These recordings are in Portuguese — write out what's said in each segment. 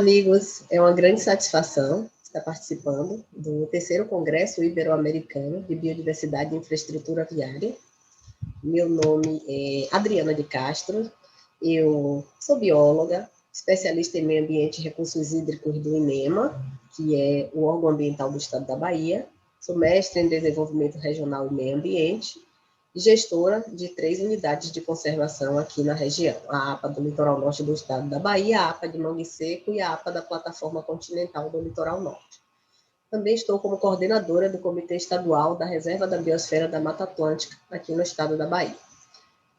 Amigos, é uma grande satisfação estar participando do terceiro Congresso Ibero-Americano de Biodiversidade e Infraestrutura Viária. Meu nome é Adriana de Castro, eu sou bióloga, especialista em meio ambiente e recursos hídricos do INEMA, que é o órgão ambiental do estado da Bahia, sou mestre em desenvolvimento regional e meio ambiente, e gestora de 3 unidades de conservação aqui na região, a APA do Litoral Norte do estado da Bahia, a APA de Mangue Seco e a APA da Plataforma Continental do Litoral Norte. Também estou como coordenadora do Comitê Estadual da Reserva da Biosfera da Mata Atlântica, aqui no estado da Bahia.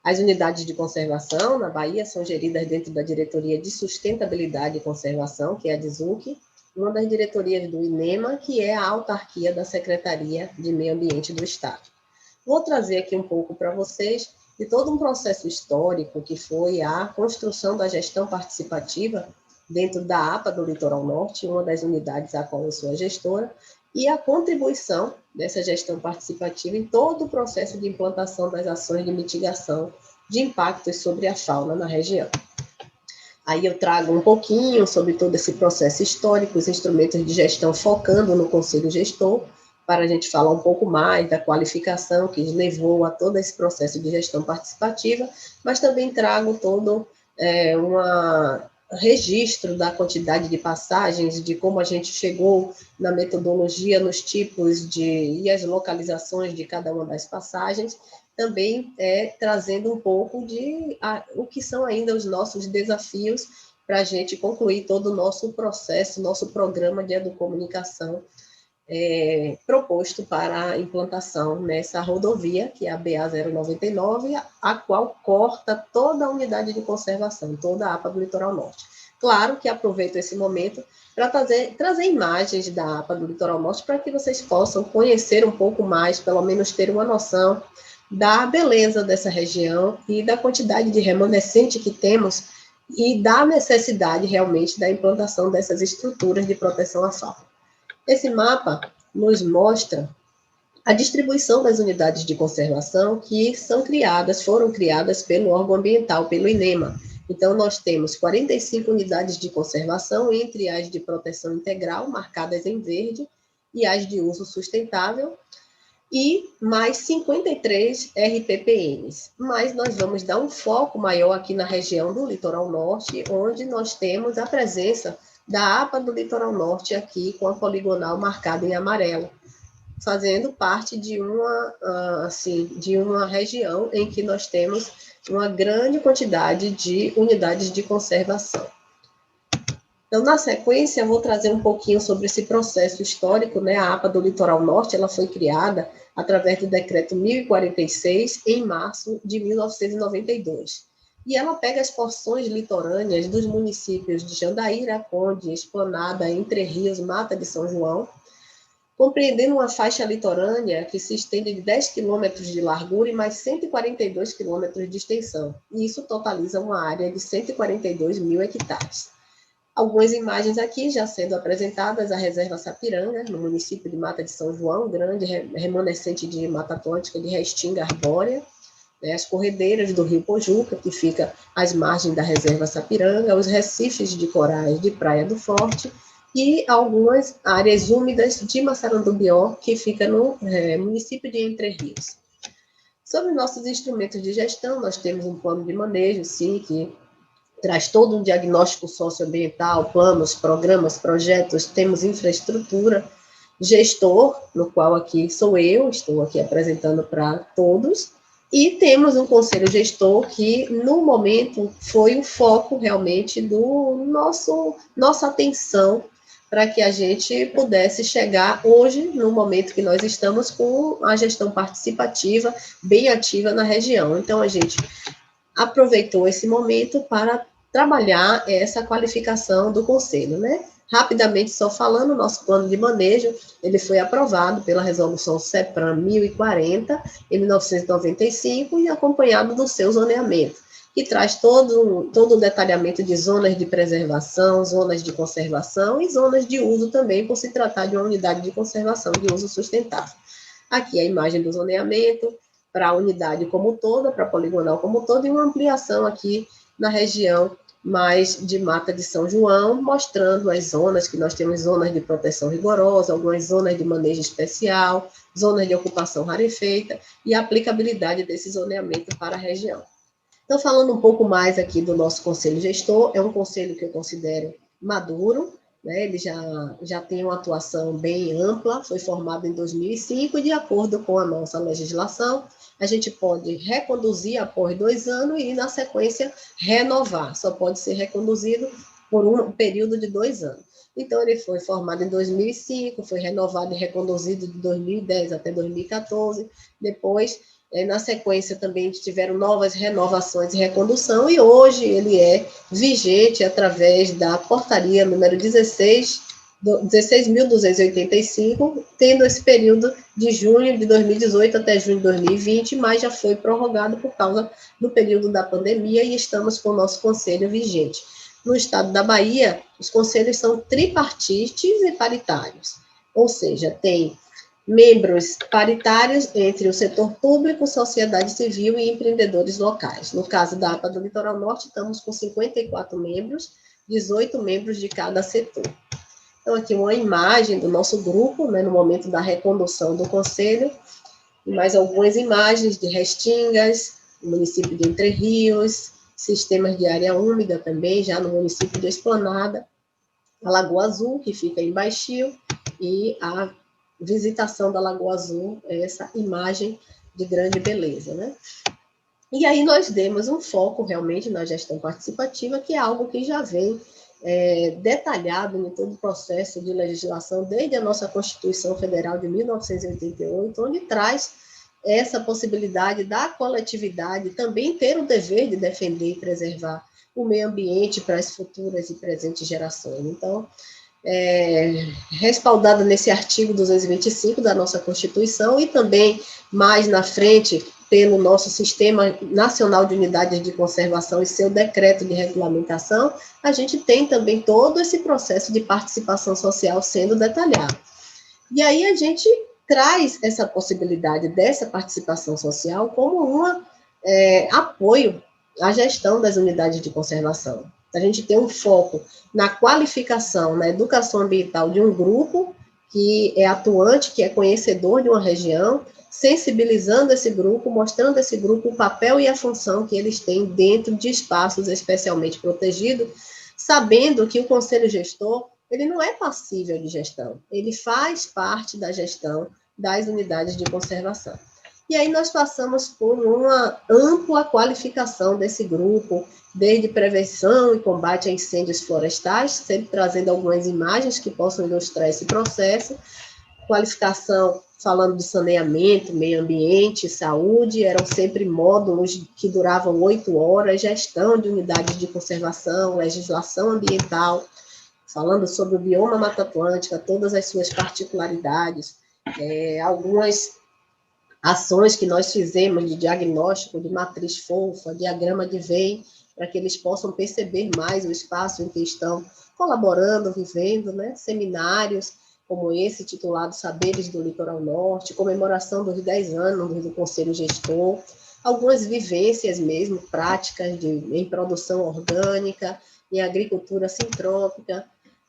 As unidades de conservação na Bahia são geridas dentro da Diretoria de Sustentabilidade e Conservação, que é a DSUC, uma das diretorias do INEMA, que é a autarquia da Secretaria de Meio Ambiente do Estado. Vou trazer aqui um pouco para vocês de todo um processo histórico que foi a construção da gestão participativa dentro da APA do Litoral Norte, uma das unidades a qual eu sou a gestora, e a contribuição dessa gestão participativa em todo o processo de implantação das ações de mitigação de impactos sobre a fauna na região. Aí eu trago um pouquinho sobre todo esse processo histórico, os instrumentos de gestão focando no Conselho Gestor, para a gente falar um pouco mais da qualificação que levou a todo esse processo de gestão participativa, mas também trago todo um registro da quantidade de passagens, de como a gente chegou na metodologia, nos tipos e as localizações de cada uma das passagens, também trazendo um pouco o que são ainda os nossos desafios para a gente concluir todo o nosso processo, nosso programa de educomunicação proposto para a implantação nessa rodovia, que é a BA-099, a qual corta toda a unidade de conservação, toda a APA do Litoral Norte. Claro que aproveito esse momento para trazer imagens da APA do Litoral Norte para que vocês possam conhecer um pouco mais, pelo menos ter uma noção da beleza dessa região e da quantidade de remanescente que temos e da necessidade realmente da implantação dessas estruturas de proteção à fauna. Esse mapa nos mostra a distribuição das unidades de conservação que foram criadas pelo órgão ambiental, pelo INEMA. Então, nós temos 45 unidades de conservação, entre as de proteção integral, marcadas em verde, e as de uso sustentável, e mais 53 RPPNs. Mas nós vamos dar um foco maior aqui na região do Litoral Norte, onde nós temos a presença da APA do Litoral Norte aqui, com a poligonal marcada em amarelo, fazendo parte de uma região em que nós temos uma grande quantidade de unidades de conservação. Então, na sequência, eu vou trazer um pouquinho sobre esse processo histórico, né? A APA do Litoral Norte, ela foi criada através do decreto 1046, em março de 1992. E ela pega as porções litorâneas dos municípios de Jandaíra, Conde, Esplanada, Entre Rios, Mata de São João, compreendendo uma faixa litorânea que se estende de 10 quilômetros de largura e mais 142 quilômetros de extensão. E isso totaliza uma área de 142 mil hectares. Algumas imagens aqui já sendo apresentadas, a Reserva Sapiranga, no município de Mata de São João, grande remanescente de Mata Atlântica de restinga arbórea, as corredeiras do Rio Pojuca, que fica às margens da Reserva Sapiranga, os recifes de corais de Praia do Forte e algumas áreas úmidas de Massarandubió, que fica no município de Entre Rios. Sobre nossos instrumentos de gestão, nós temos um plano de manejo, sim, que traz todo um diagnóstico socioambiental, planos, programas, projetos, temos infraestrutura, gestor, no qual aqui sou eu, estou aqui apresentando para todos, e temos um conselho gestor que, no momento, foi o foco realmente do nossa atenção para que a gente pudesse chegar hoje, no momento que nós estamos com a gestão participativa bem ativa na região. Então, a gente aproveitou esse momento para trabalhar essa qualificação do conselho, né? Rapidamente, só falando, nosso plano de manejo, ele foi aprovado pela resolução CEPRAM 1040, em 1995, e acompanhado do seu zoneamento, que traz todo o detalhamento de zonas de preservação, zonas de conservação e zonas de uso também, por se tratar de uma unidade de conservação de uso sustentável. Aqui a imagem do zoneamento, para a unidade como toda, para a poligonal como toda, e uma ampliação aqui na região mais de Mata de São João, mostrando as zonas, que nós temos zonas de proteção rigorosa, algumas zonas de manejo especial, zonas de ocupação rarefeita e a aplicabilidade desse zoneamento para a região. Então, falando um pouco mais aqui do nosso conselho gestor, é um conselho que eu considero maduro, né? Ele já tem uma atuação bem ampla, foi formado em 2005 e, de acordo com a nossa legislação, a gente pode reconduzir após 2 anos e, na sequência, renovar. Só pode ser reconduzido por um período de 2 anos. Então, ele foi formado em 2005, foi renovado e reconduzido de 2010 até 2014. Depois, na sequência, também tiveram novas renovações e recondução, e hoje ele é vigente através da portaria número 16.285, tendo esse período de junho de 2018 até junho de 2020, mas já foi prorrogado por causa do período da pandemia e estamos com o nosso conselho vigente. No estado da Bahia, os conselhos são tripartites e paritários, ou seja, tem membros paritários entre o setor público, sociedade civil e empreendedores locais. No caso da APA do Litoral Norte, estamos com 54 membros, 18 membros de cada setor. Então, aqui uma imagem do nosso grupo, né, no momento da recondução do conselho, e mais algumas imagens de Restingas, no município de Entre Rios, sistemas de área úmida também, já no município de Esplanada, a Lagoa Azul, que fica em Baixio, e a visitação da Lagoa Azul, essa imagem de grande beleza, né? E aí nós demos um foco realmente na gestão participativa, que é algo que já vem detalhado em todo o processo de legislação, desde a nossa Constituição Federal de 1988, onde traz essa possibilidade da coletividade também ter o dever de defender e preservar o meio ambiente para as futuras e presentes gerações. Então, respaldada nesse artigo 225 da nossa Constituição e também mais na frente pelo nosso Sistema Nacional de Unidades de Conservação e seu decreto de regulamentação, a gente tem também todo esse processo de participação social sendo detalhado. E aí a gente traz essa possibilidade dessa participação social como um apoio à gestão das unidades de conservação. A gente tem um foco na qualificação, na educação ambiental de um grupo que é atuante, que é conhecedor de uma região, sensibilizando esse grupo, mostrando a esse grupo o papel e a função que eles têm dentro de espaços especialmente protegidos, sabendo que o conselho gestor, ele não é passível de gestão, ele faz parte da gestão das unidades de conservação. E aí nós passamos por uma ampla qualificação desse grupo, desde prevenção e combate a incêndios florestais, sempre trazendo algumas imagens que possam ilustrar esse processo, qualificação falando de saneamento, meio ambiente, saúde, eram sempre módulos que duravam 8 horas, gestão de unidades de conservação, legislação ambiental, falando sobre o bioma Mata Atlântica, todas as suas particularidades, algumas ações que nós fizemos de diagnóstico de matriz fofa, diagrama de Venn, para que eles possam perceber mais o espaço em que estão colaborando, vivendo, né? Seminários como esse, titulado Saberes do Litoral Norte, comemoração dos 10 anos do Conselho Gestor, algumas vivências mesmo, práticas em produção orgânica, em agricultura sintrópica,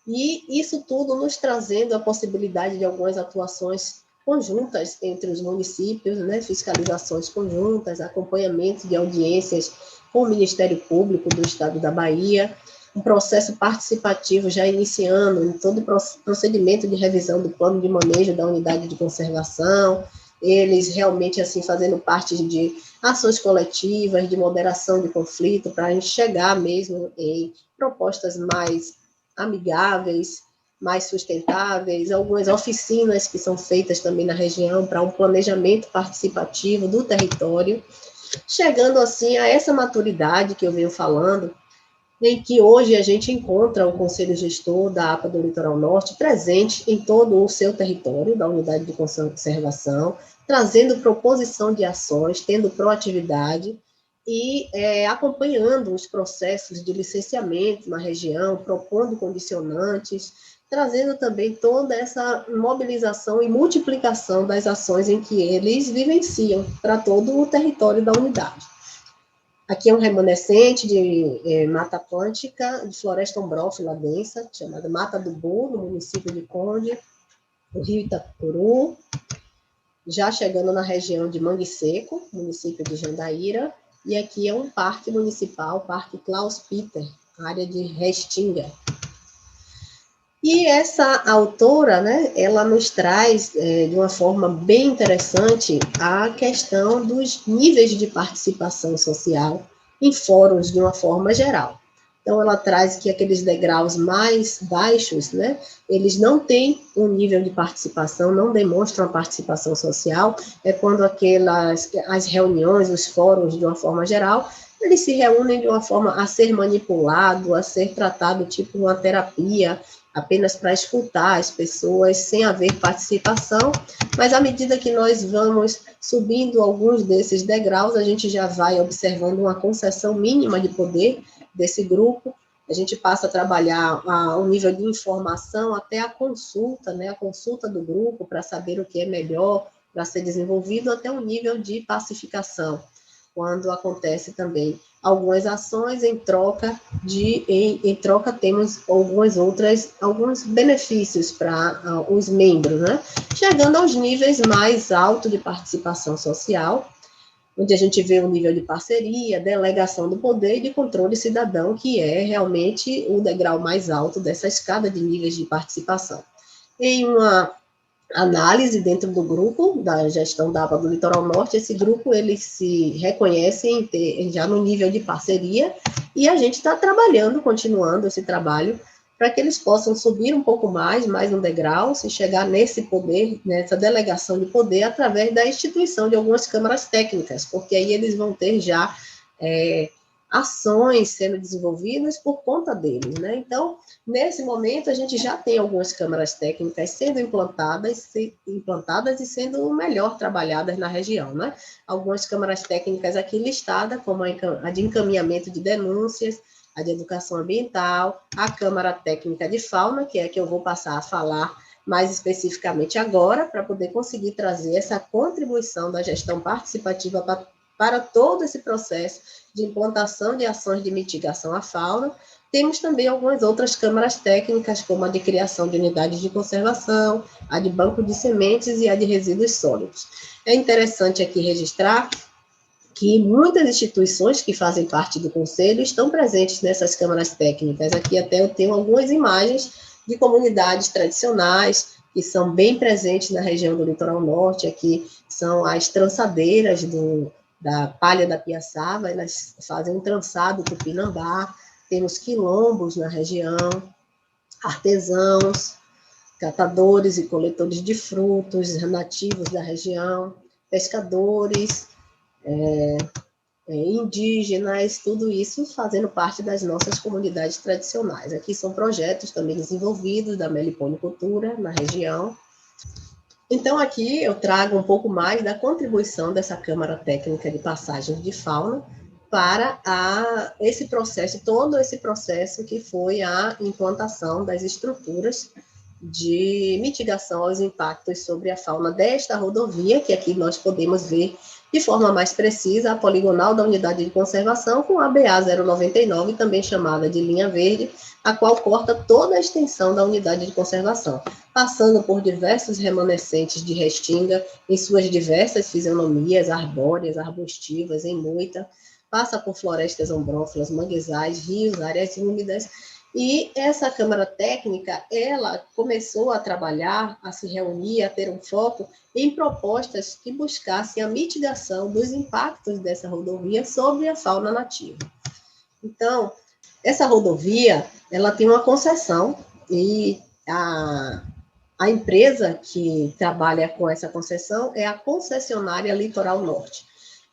e isso tudo nos trazendo a possibilidade de algumas atuações conjuntas entre os municípios, né, fiscalizações conjuntas, acompanhamento de audiências com o Ministério Público do Estado da Bahia, um processo participativo já iniciando em todo o procedimento de revisão do plano de manejo da unidade de conservação, eles realmente assim fazendo parte de ações coletivas, de moderação de conflito, para a gente chegar mesmo em propostas mais amigáveis, mais sustentáveis, algumas oficinas que são feitas também na região para um planejamento participativo do território, chegando assim a essa maturidade que eu venho falando, em que hoje a gente encontra o Conselho Gestor da APA do Litoral Norte presente em todo o seu território, da unidade de conservação, trazendo proposição de ações, tendo proatividade e acompanhando os processos de licenciamento na região, propondo condicionantes, trazendo também toda essa mobilização e multiplicação das ações em que eles vivenciam para todo o território da unidade. Aqui é um remanescente de Mata Atlântica, de floresta ombrófila densa, chamada Mata do Bú, no município de Conde, o rio Itapicuru, já chegando na região de Mangue Seco, município de Jandaíra, e aqui é um parque municipal, Parque Klaus Peter, área de Restinga. E essa autora, né, ela nos traz de uma forma bem interessante a questão dos níveis de participação social em fóruns de uma forma geral. Então, ela traz que aqueles degraus mais baixos, né, eles não têm um nível de participação, não demonstram a participação social, é quando as reuniões, os fóruns, de uma forma geral, eles se reúnem de uma forma a ser manipulado, a ser tratado tipo uma terapia, apenas para escutar as pessoas, sem haver participação, mas à medida que nós vamos subindo alguns desses degraus, a gente já vai observando uma concessão mínima de poder desse grupo, a gente passa a trabalhar o nível de informação até a consulta, né, a consulta do grupo para saber o que é melhor para ser desenvolvido, até um nível de pacificação, quando acontece também algumas ações em troca temos alguns benefícios para os membros, né? Chegando aos níveis mais altos de participação social, onde a gente vê o nível de parceria, delegação do poder e de controle cidadão, que é realmente o degrau mais alto dessa escada de níveis de participação. Em uma análise dentro do grupo da gestão da APA do Litoral Norte, esse grupo ele se reconhece já no nível de parceria, e a gente está trabalhando, continuando esse trabalho, para que eles possam subir um pouco mais um degrau, se chegar nesse poder, nessa delegação de poder, através da instituição de algumas câmaras técnicas, porque aí eles vão ter já ações sendo desenvolvidas por conta deles, né? Então, nesse momento, a gente já tem algumas câmaras técnicas sendo implantadas e sendo melhor trabalhadas na região, né? Algumas câmaras técnicas aqui listadas, como a de encaminhamento de denúncias, a de educação ambiental, a Câmara Técnica de Fauna, que é a que eu vou passar a falar mais especificamente agora, para poder conseguir trazer essa contribuição da gestão participativa para todo esse processo de implantação de ações de mitigação à fauna. Temos também algumas outras câmaras técnicas, como a de criação de unidades de conservação, a de banco de sementes e a de resíduos sólidos. É interessante aqui registrar que muitas instituições que fazem parte do Conselho estão presentes nessas câmaras técnicas. Aqui até eu tenho algumas imagens de comunidades tradicionais que são bem presentes na região do Litoral Norte. Aqui são as trançadeiras da palha da piaçava, elas fazem um trançado tupinambá. Temos quilombos na região, artesãos, catadores e coletores de frutos nativos da região, pescadores, indígenas, tudo isso fazendo parte das nossas comunidades tradicionais. Aqui são projetos também desenvolvidos da meliponicultura na região. Então, aqui eu trago um pouco mais da contribuição dessa Câmara Técnica de Passagens de Fauna para esse processo, todo esse processo que foi a implantação das estruturas de mitigação aos impactos sobre a fauna desta rodovia, que aqui nós podemos ver de forma mais precisa a poligonal da unidade de conservação com a BA 099, também chamada de linha verde, a qual corta toda a extensão da unidade de conservação, passando por diversos remanescentes de restinga em suas diversas fisionomias arbóreas, arbustivas, em moita, passa por florestas ombrófilas, manguezais, rios, áreas úmidas. E essa Câmara Técnica, ela começou a trabalhar, a se reunir, a ter um foco em propostas que buscassem a mitigação dos impactos dessa rodovia sobre a fauna nativa. Então, essa rodovia, ela tem uma concessão e a empresa que trabalha com essa concessão é a concessionária Litoral Norte.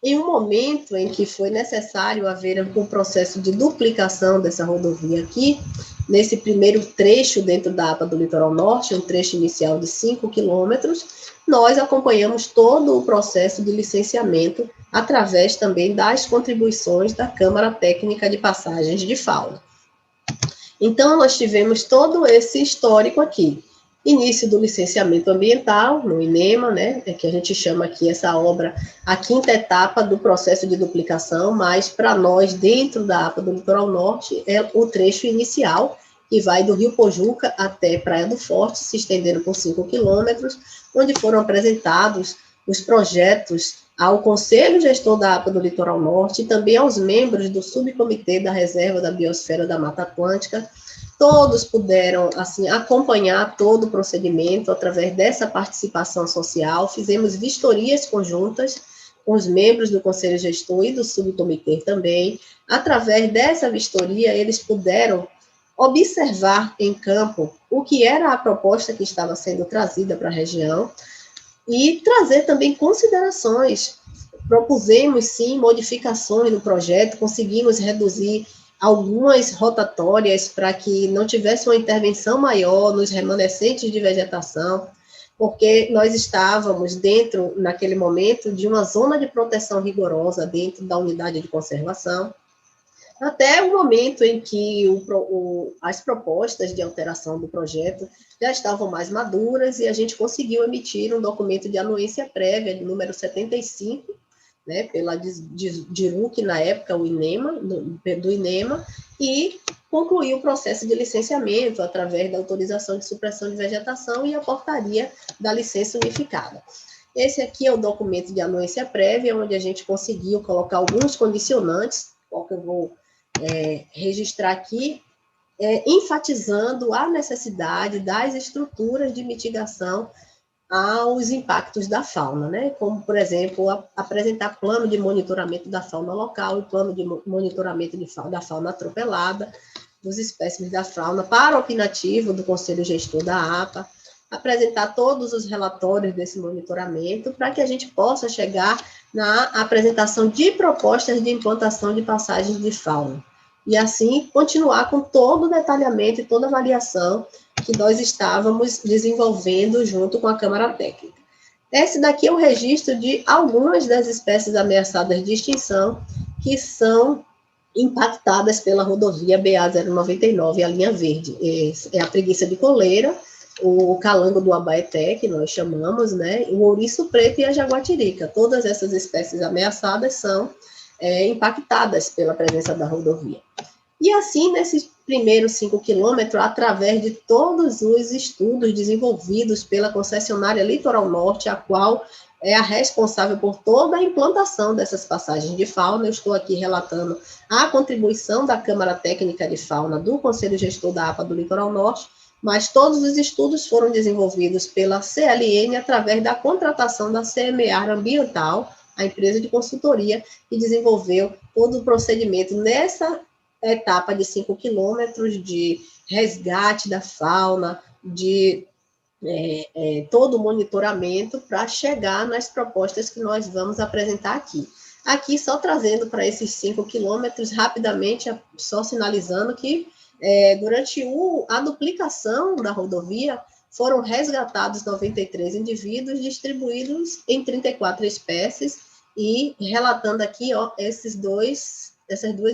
Em um momento em que foi necessário haver um processo de duplicação dessa rodovia aqui, nesse primeiro trecho dentro da APA do Litoral Norte, um trecho inicial de 5 quilômetros, nós acompanhamos todo o processo de licenciamento através também das contribuições da Câmara Técnica de Passagens de Fauna. Então, nós tivemos todo esse histórico aqui. Início do licenciamento ambiental, no INEMA, né, que a gente chama aqui essa obra a quinta etapa do processo de duplicação, mas para nós, dentro da APA do Litoral Norte, é o trecho inicial, que vai do Rio Pojuca até Praia do Forte, se estendendo por 5 quilômetros, onde foram apresentados os projetos ao Conselho Gestor da APA do Litoral Norte e também aos membros do Subcomitê da Reserva da Biosfera da Mata Atlântica. Todos puderam, assim, acompanhar todo o procedimento através dessa participação social. Fizemos vistorias conjuntas com os membros do Conselho Gestor e do Subcomitê também. Através dessa vistoria, eles puderam observar em campo o que era a proposta que estava sendo trazida para a região e trazer também considerações. Propusemos, sim, modificações no projeto, conseguimos reduzir algumas rotatórias para que não tivesse uma intervenção maior nos remanescentes de vegetação, porque nós estávamos dentro, naquele momento, de uma zona de proteção rigorosa dentro da unidade de conservação, até o momento em que as propostas de alteração do projeto já estavam mais maduras e a gente conseguiu emitir um documento de anuência prévia, de número 75, né, pela DIRUC, na época, o INEMA, do INEMA, e concluiu o processo de licenciamento através da autorização de supressão de vegetação e a portaria da licença unificada. Esse aqui é o documento de anuência prévia, onde a gente conseguiu colocar alguns condicionantes, qual que eu vou registrar aqui, enfatizando a necessidade das estruturas de mitigação aos impactos da fauna, né? Como, por exemplo, apresentar plano de monitoramento da fauna local e plano de monitoramento da fauna atropelada, dos espécimes da fauna, para o opinativo do Conselho Gestor da APA, apresentar todos os relatórios desse monitoramento, para que a gente possa chegar na apresentação de propostas de implantação de passagens de fauna. E assim, continuar com todo o detalhamento e toda a avaliação que nós estávamos desenvolvendo junto com a Câmara Técnica. Esse daqui é o registro de algumas das espécies ameaçadas de extinção que são impactadas pela rodovia BA-099, a linha verde. É a preguiça de coleira, o calango do Abaeté, que nós chamamos, né, o ouriço preto e a jaguatirica. Todas essas espécies ameaçadas são impactadas pela presença da rodovia. E assim, nesses primeiros 5 quilômetros, através de todos os estudos desenvolvidos pela concessionária Litoral Norte, a qual é a responsável por toda a implantação dessas passagens de fauna, eu estou aqui relatando a contribuição da Câmara Técnica de Fauna do Conselho Gestor da APA do Litoral Norte, mas todos os estudos foram desenvolvidos pela CLN através da contratação da CMEAR Ambiental, a empresa de consultoria que desenvolveu todo o procedimento nessa etapa de 5 quilômetros de resgate da fauna, de todo o monitoramento para chegar nas propostas que nós vamos apresentar aqui. Aqui, só trazendo para esses 5 quilômetros, rapidamente, só sinalizando que durante a duplicação da rodovia, foram resgatados 93 indivíduos, distribuídos em 34 espécies, e relatando aqui, ó, essas duas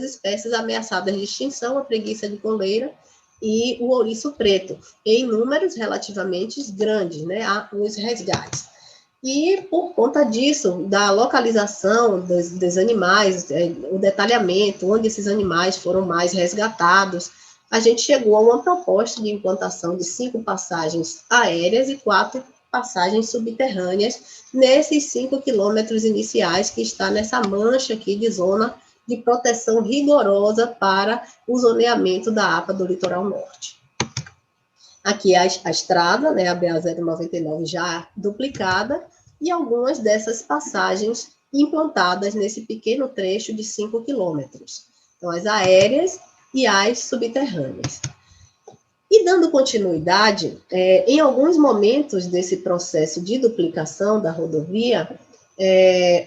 espécies ameaçadas de extinção, a preguiça de coleira e o ouriço preto, em números relativamente grandes, né, os resgates. E, por conta disso, da localização dos animais, o detalhamento, onde esses animais foram mais resgatados, a gente chegou a uma proposta de implantação de 5 passagens aéreas e 4 passagens subterrâneas nesses 5 quilômetros iniciais, que está nessa mancha aqui de zona de proteção rigorosa para o zoneamento da APA do Litoral Norte. Aqui a estrada, né, a BA-099 já duplicada, e algumas dessas passagens implantadas nesse pequeno trecho de 5 quilômetros. Então, as aéreas e as subterrâneas. E dando continuidade, em alguns momentos desse processo de duplicação da rodovia,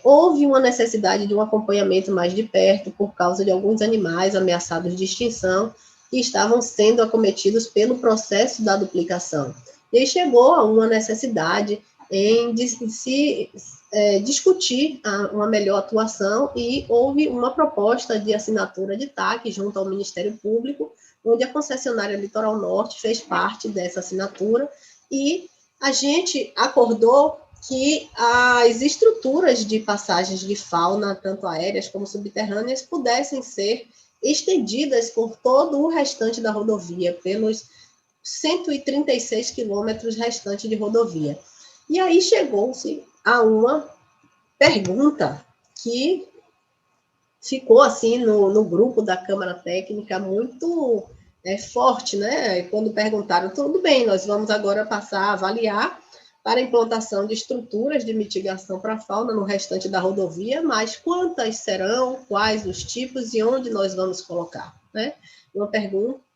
houve uma necessidade de um acompanhamento mais de perto por causa de alguns animais ameaçados de extinção que estavam sendo acometidos pelo processo da duplicação. E aí chegou a uma necessidade de se discutir uma melhor atuação, e houve uma proposta de assinatura de TAC junto ao Ministério Público, onde a concessionária Litoral Norte fez parte dessa assinatura, e a gente acordou que as estruturas de passagens de fauna, tanto aéreas como subterrâneas, pudessem ser estendidas por todo o restante da rodovia, pelos 136 quilômetros restantes de rodovia. E aí chegou-se a uma pergunta que ficou assim no grupo da Câmara Técnica muito forte, né? Quando perguntaram, tudo bem, nós vamos agora passar a avaliar para a implantação de estruturas de mitigação para a fauna no restante da rodovia, mas quantas serão, quais os tipos e onde nós vamos colocar, né?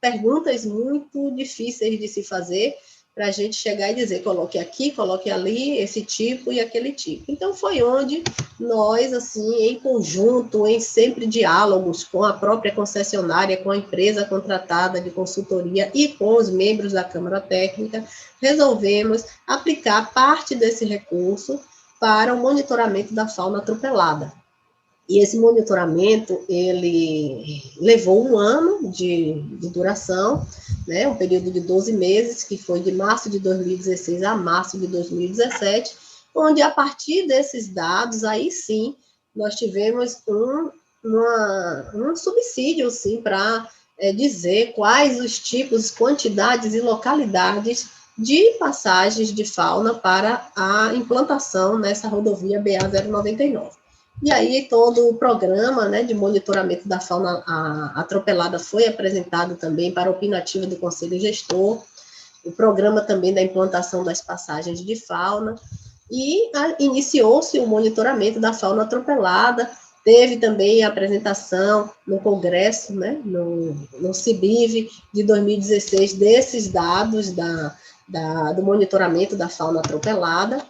Perguntas muito difíceis de se fazer para a gente chegar e dizer, coloque aqui, coloque ali, esse tipo e aquele tipo. Então, foi onde nós, assim, em conjunto, em sempre diálogos com a própria concessionária, com a empresa contratada de consultoria e com os membros da Câmara Técnica, resolvemos aplicar parte desse recurso para o monitoramento da fauna atropelada. E esse monitoramento, ele levou um ano de duração, né, um período de 12 meses, que foi de março de 2016 a março de 2017, onde, a partir desses dados, aí sim, nós tivemos um subsídio, sim, para dizer quais os tipos, quantidades e localidades de passagens de fauna para a implantação nessa rodovia BA-099. E aí todo o programa, né, de monitoramento da fauna atropelada foi apresentado também para a opinativa do Conselho Gestor, o programa também da implantação das passagens de fauna, e iniciou-se o monitoramento da fauna atropelada. Teve também a apresentação no Congresso, né, no CIBIV de 2016, desses dados do monitoramento da fauna atropelada.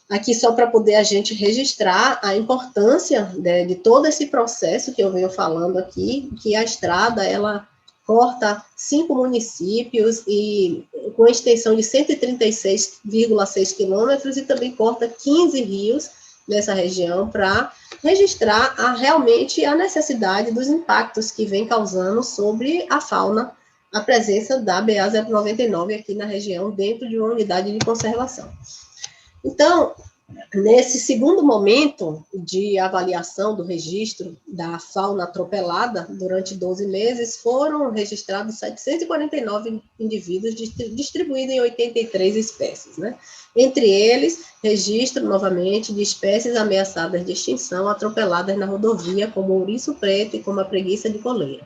Aqui só para poder a gente registrar a importância de todo esse processo que eu venho falando aqui, que a estrada, ela corta 5 municípios e com extensão de 136,6 quilômetros e também corta 15 rios nessa região para registrar realmente a necessidade dos impactos que vem causando sobre a fauna a presença da BA-099 aqui na região, dentro de uma unidade de conservação. Então, nesse segundo momento de avaliação do registro da fauna atropelada, durante 12 meses, foram registrados 749 indivíduos distribuídos em 83 espécies, né? Entre eles, registro, novamente, de espécies ameaçadas de extinção atropeladas na rodovia, como o ouriço preto e como a preguiça de coleira.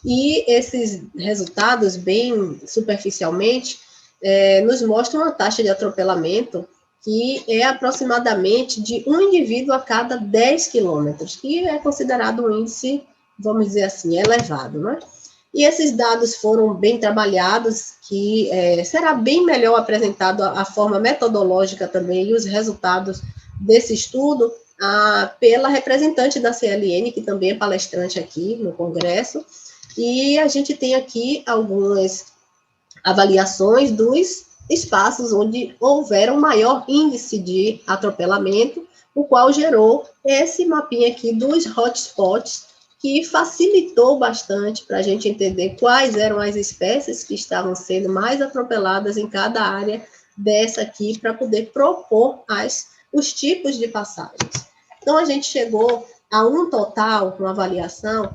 E esses resultados, bem superficialmente, nos mostram uma taxa de atropelamento que é aproximadamente de um indivíduo a cada 10 quilômetros, que é considerado um índice, vamos dizer assim, elevado, né? E esses dados foram bem trabalhados, que será bem melhor apresentado a forma metodológica também e os resultados desse estudo pela representante da CLN, que também é palestrante aqui no Congresso, e a gente tem aqui algumas avaliações dos espaços onde houver um maior índice de atropelamento, o qual gerou esse mapinha aqui dos hotspots, que facilitou bastante para a gente entender quais eram as espécies que estavam sendo mais atropeladas em cada área dessa aqui, para poder propor os tipos de passagens. Então, a gente chegou a um total, uma avaliação,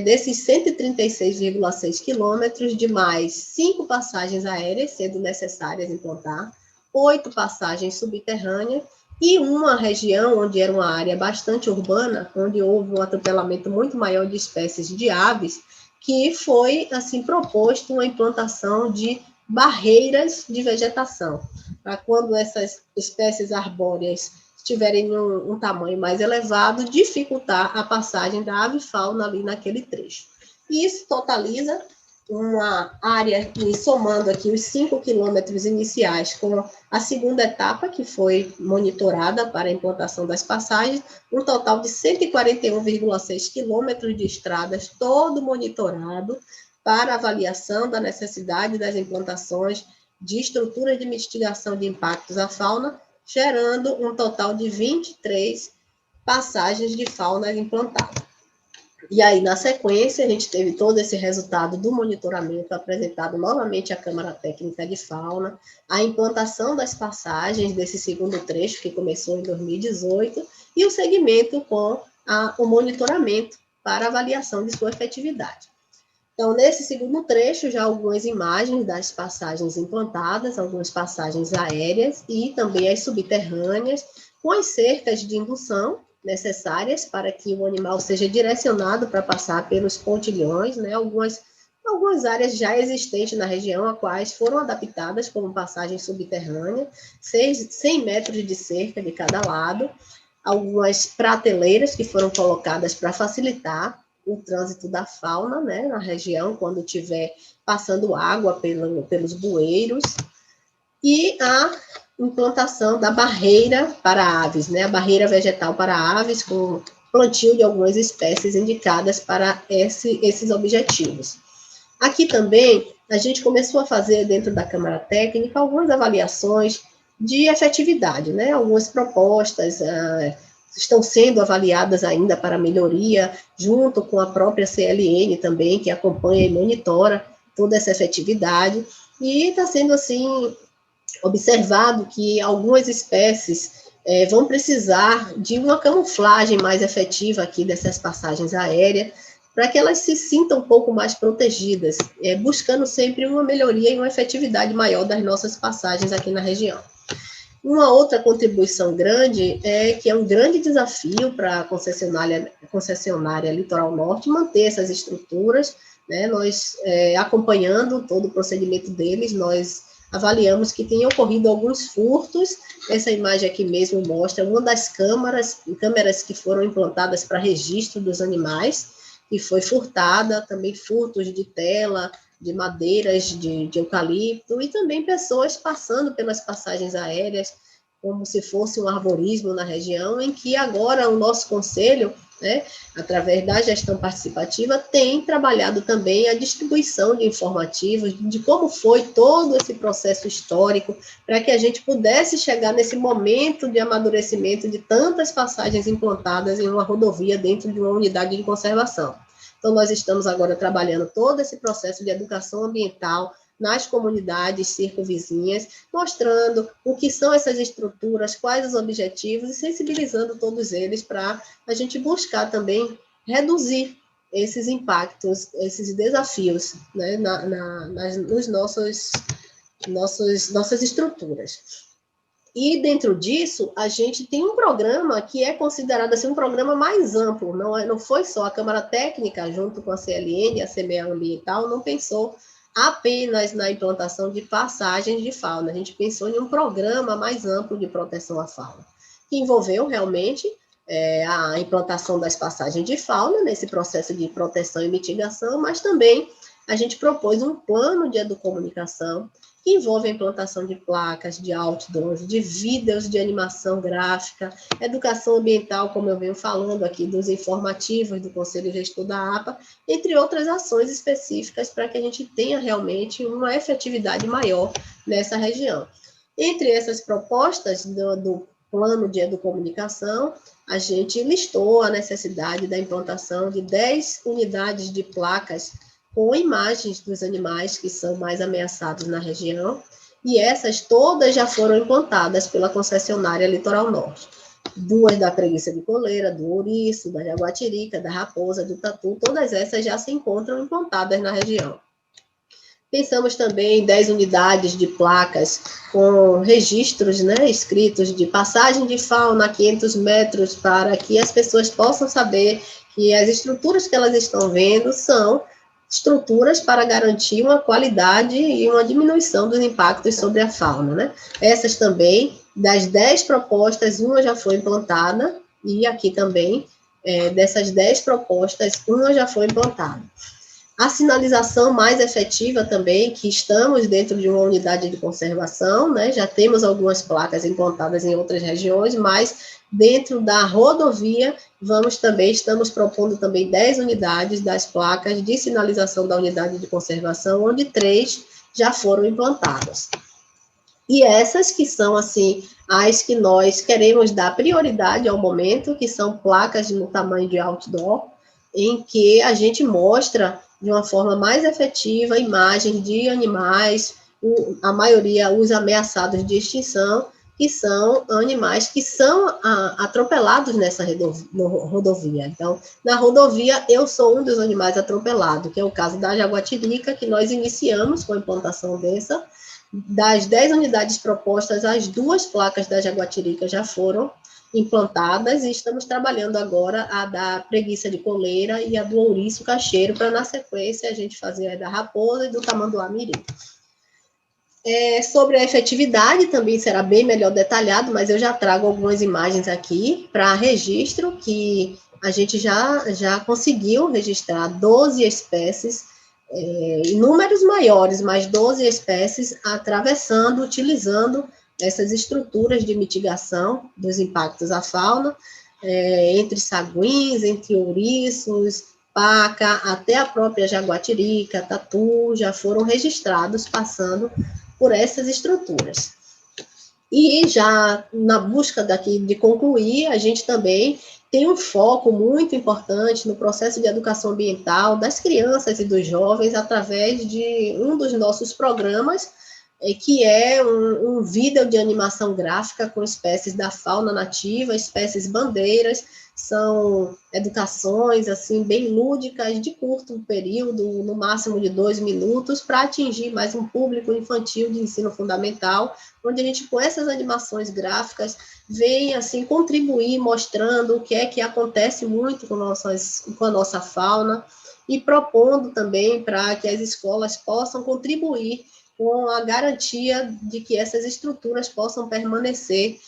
desses 136,6 quilômetros, de mais 5 passagens aéreas, sendo necessárias implantar, 8 passagens subterrâneas, e uma região onde era uma área bastante urbana, onde houve um atropelamento muito maior de espécies de aves, que foi, assim, proposto uma implantação de barreiras de vegetação, para quando essas espécies arbóreas estiverem um tamanho mais elevado, dificultar a passagem da avifauna ali naquele trecho. E isso totaliza uma área, somando aqui os 5 quilômetros iniciais com a segunda etapa, que foi monitorada para a implantação das passagens, um total de 141,6 quilômetros de estradas, todo monitorado para avaliação da necessidade das implantações de estruturas de mitigação de impactos à fauna, gerando um total de 23 passagens de fauna implantada. E aí, na sequência, a gente teve todo esse resultado do monitoramento apresentado novamente à Câmara Técnica de Fauna, a implantação das passagens desse segundo trecho, que começou em 2018, e o segmento com o monitoramento para avaliação de sua efetividade. Então, nesse segundo trecho, já algumas imagens das passagens implantadas, algumas passagens aéreas e também as subterrâneas, com as cercas de indução necessárias para que o animal seja direcionado para passar pelos pontilhões, né? Algumas áreas já existentes na região, a quais foram adaptadas como passagem subterrânea, 100 metros de cerca de cada lado, algumas prateleiras que foram colocadas para facilitar o trânsito da fauna, né, na região, quando estiver passando água pelos bueiros, e a implantação da barreira para aves, né, a barreira vegetal para aves, com plantio de algumas espécies indicadas para esses objetivos. Aqui também, a gente começou a fazer, dentro da Câmara Técnica, algumas avaliações de efetividade, né, algumas propostas estão sendo avaliadas ainda para melhoria, junto com a própria CLN também, que acompanha e monitora toda essa efetividade, e está sendo, assim, observado que algumas espécies vão precisar de uma camuflagem mais efetiva aqui dessas passagens aéreas, para que elas se sintam um pouco mais protegidas, buscando sempre uma melhoria e uma efetividade maior das nossas passagens aqui na região. Uma outra contribuição grande que é um grande desafio para a concessionária Litoral Norte manter essas estruturas, né? Nós, acompanhando todo o procedimento deles, nós avaliamos que tem ocorrido alguns furtos. Essa imagem aqui mesmo mostra uma das câmeras que foram implantadas para registro dos animais, que foi furtada, também furtos de tela, de madeiras de eucalipto, e também pessoas passando pelas passagens aéreas, como se fosse um arborismo na região, em que agora o nosso conselho, né, através da gestão participativa, tem trabalhado também a distribuição de informativos, de como foi todo esse processo histórico, para que a gente pudesse chegar nesse momento de amadurecimento de tantas passagens implantadas em uma rodovia dentro de uma unidade de conservação. Então, nós estamos agora trabalhando todo esse processo de educação ambiental nas comunidades circunvizinhas, mostrando o que são essas estruturas, quais os objetivos, e sensibilizando todos eles para a gente buscar também reduzir esses impactos, esses desafios, né, nos nossas estruturas. E dentro disso, a gente tem um programa que é considerado assim, um programa mais amplo, não foi só a Câmara Técnica, junto com a CLN e a CMA Ambiental, não pensou apenas na implantação de passagens de fauna, a gente pensou em um programa mais amplo de proteção à fauna, que envolveu realmente a implantação das passagens de fauna, nesse processo de proteção e mitigação, mas também a gente propôs um plano de educomunicação, que envolve a implantação de placas, de outdoors, de vídeos de animação gráfica, educação ambiental, como eu venho falando aqui, dos informativos do Conselho Gestor da APA, entre outras ações específicas para que a gente tenha realmente uma efetividade maior nessa região. Entre essas propostas do plano de educomunicação, a gente listou a necessidade da implantação de 10 unidades de placas com imagens dos animais que são mais ameaçados na região, e essas todas já foram implantadas pela concessionária Litoral Norte. 2 da preguiça de coleira, do ouriço, da jaguatirica, da raposa, do tatu, todas essas já se encontram implantadas na região. Pensamos também em 10 unidades de placas com registros, né, escritos de passagem de fauna a 500 metros, para que as pessoas possam saber que as estruturas que elas estão vendo são estruturas para garantir uma qualidade e uma diminuição dos impactos sobre a fauna, né? Essas também, das 10 propostas, uma já foi implantada, e aqui também, dessas 10 propostas, uma já foi implantada. A sinalização mais efetiva também, que estamos dentro de uma unidade de conservação, né? Já temos algumas placas implantadas em outras regiões, mas dentro da rodovia, estamos propondo também 10 unidades das placas de sinalização da unidade de conservação, onde 3 já foram implantadas. E essas que são, assim, as que nós queremos dar prioridade ao momento, que são placas no tamanho de outdoor, em que a gente mostra de uma forma mais efetiva imagens de animais, a maioria os ameaçados de extinção, que são animais que são atropelados nessa rodovia. Então, na rodovia, eu sou um dos animais atropelados, que é o caso da jaguatirica, que nós iniciamos com a implantação dessa. Das 10 unidades propostas, as 2 placas da jaguatirica já foram implantadas, e estamos trabalhando agora a da preguiça de coleira e a do ouriço cacheiro, para na sequência a gente fazer a da raposa e do tamanduá-mirim. Sobre a efetividade também será bem melhor detalhado, mas eu já trago algumas imagens aqui para registro, que a gente já conseguiu registrar 12 espécies, em números maiores, mas 12 espécies atravessando, utilizando essas estruturas de mitigação dos impactos à fauna, entre saguins, entre ouriços, paca, até a própria jaguatirica, tatu, já foram registrados passando por essas estruturas. E já na busca daqui de concluir, a gente também tem um foco muito importante no processo de educação ambiental das crianças e dos jovens através de um dos nossos programas, que é um vídeo de animação gráfica com espécies da fauna nativa, espécies bandeiras. São educações assim bem lúdicas, de curto período, no máximo de 2 minutos, para atingir mais um público infantil de ensino fundamental, onde a gente, com essas animações gráficas, vem assim contribuir, mostrando o que é que acontece muito com a nossa fauna, e propondo também para que as escolas possam contribuir com a garantia de que essas estruturas possam permanecer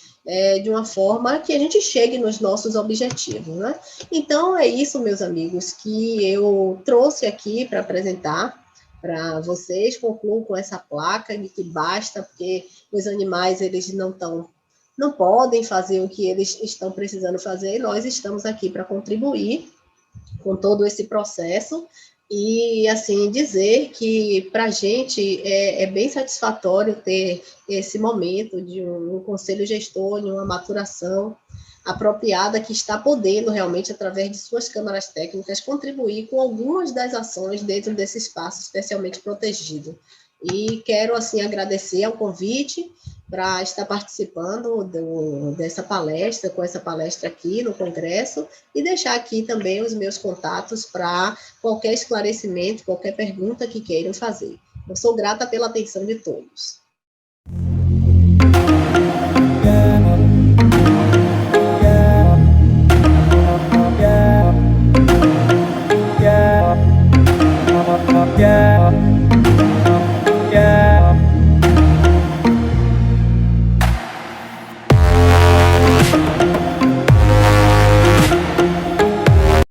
de uma forma que a gente chegue nos nossos objetivos, né? Então, é isso, meus amigos, que eu trouxe aqui para apresentar para vocês. Concluo com essa placa de que basta, porque os animais, eles não podem fazer o que eles estão precisando fazer, e nós estamos aqui para contribuir com todo esse processo. E, assim, dizer que para a gente é bem satisfatório ter esse momento de um conselho gestor, de uma maturação apropriada, que está podendo realmente, através de suas câmaras técnicas, contribuir com algumas das ações dentro desse espaço especialmente protegido. E quero, assim, agradecer ao convite para estar participando dessa palestra, com essa palestra aqui no Congresso, e deixar aqui também os meus contatos para qualquer esclarecimento, qualquer pergunta que queiram fazer. Eu sou grata pela atenção de todos.